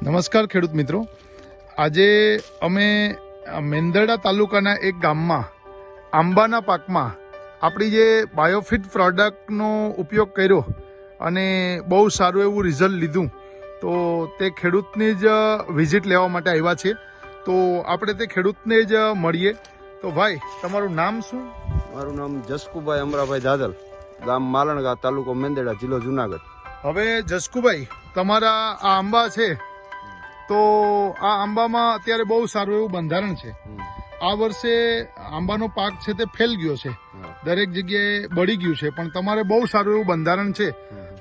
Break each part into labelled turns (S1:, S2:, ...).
S1: નમસ્કાર ખેડૂત મિત્રો, આજે અમે મેંદરડા તાલુકાના એક ગામમાં આંબાના પાકમાં આપણી જે બાયોફિટ પ્રોડક્ટનો ઉપયોગ કર્યો અને બહુ સારું એવું રિઝલ્ટ લીધું. તો તે ખેડૂતની જ વિઝિટ લેવા માટે આવ્યા છે. તો આપણે તે ખેડૂતને જ મળીએ. તો ભાઈ, તમારું નામ શું?
S2: મારું નામ જસકુભાઈ અમરાભાઈ દાદલ, ગામ માલણગા, તાલુકો મેંદરડા, જિલ્લો જુનાગઢ.
S1: હવે જસકુભાઈ, તમારા આ આંબા છે, તો આ આંબામાં અત્યારે બહુ સારું એવું બંધારણ છે. આ વર્ષે આંબાનો પાક છે તે ફેલ ગયો છે, દરેક જગ્યાએ બળી ગયું છે, પણ તમારે બહુ સારું એવું બંધારણ છે.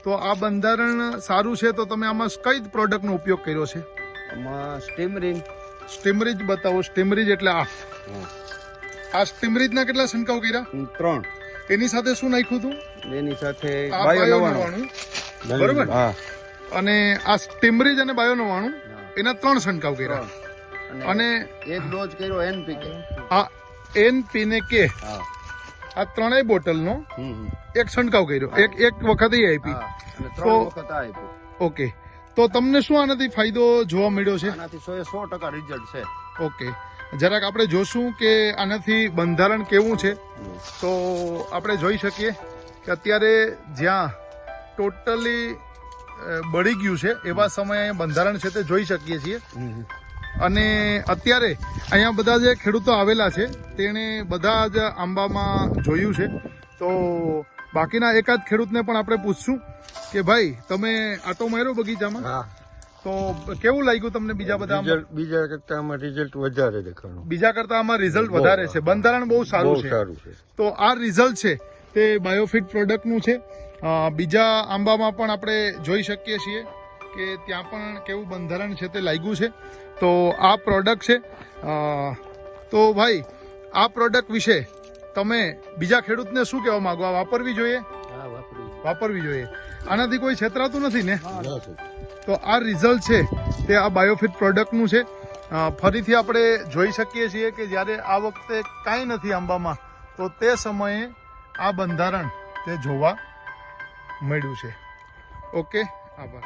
S1: તો આ બંધારણ સારું છે, તો તમે આમાં કઈ પ્રોડક્ટનો ઉપયોગ કર્યો છે?
S2: આમાં સ્ટીમરીન.
S1: સ્ટીમરીજ બતાવો. સ્ટીમરીજ એટલે આ સ્ટીમરીજના કેટલા છંટકાવ કર્યા?
S2: 3.
S1: એની સાથે શું નાખ્યું હતું?
S2: એની સાથે
S1: આ
S2: બાયો
S1: 99, બરોબર?
S2: હા.
S1: અને આ સ્ટીમરીજ અને બાયો 99 એના 3 છંટકાવ કર્યા. અને
S2: એક ડોઝ કર્યો એનપીકે.
S1: આ એનપી ને કે આ ત્રણેય બોટલનો એક છંટકાવ કર્યો, એક વખત આપી.
S2: અને 3
S1: તો
S2: વખત આ આપ્યું.
S1: ઓકે, તો તમને શું આનાથી ફાયદો જોવા મળ્યો છે?
S2: આનાથી 100% રિઝલ્ટ છે.
S1: ઓકે, જરાક આપણે જોશું કે આનાથી બંધારણ કેવું છે. તો આપણે જોઈ શકીએ કે અત્યારે જ્યાં ટોટલી બળી ગયું છે એવા સમયે બંધારણ છે તે જોઈ શકીએ છીએ. અને અત્યારે અહીંયા બધા જે ખેડૂતો આવેલા છે તેણે બધા જ આંબામાં જોયું છે. તો બાકીના એકાદ ખેડૂતને પણ આપણે પૂછશું કે ભાઈ, તમે આટો માર્યો બગીચામાં, તો કેવું લાગ્યું તમને?
S2: બીજા કરતા આમાં રિઝલ્ટ વધારે દેખાણું.
S1: બીજા કરતા આમાં રિઝલ્ટ વધારે છે, બંધારણ બહુ સારું છે. તો આ રિઝલ્ટ છે તે બાયોફિટ પ્રોડક્ટનું છે. બીજા આંબામાં પણ આપણે જોઈ શકીએ છીએ કે ત્યાં પણ કેવું બંધારણ છે તે લાગ્યું છે. તો આ પ્રોડક્ટ છે. તો ભાઈ, આ પ્રોડક્ટ વિશે તમે બીજા ખેડૂતને શું કહેવા માંગો? આ વાપરવી જોઈએ? વાપરવી જોઈએ. આનાથી કોઈ છેતરાતું નથી ને? તો આ રિઝલ્ટ છે તે આ બાયોફિટ પ્રોડક્ટનું છે. ફરીથી આપણે જોઈ શકીએ છીએ કે જ્યારે આ વખતે કાંઈ નથી આંબામાં, તો તે સમયે આ બંધારણ તે જોવા મળ્યું છે. ઓકે, આભાર.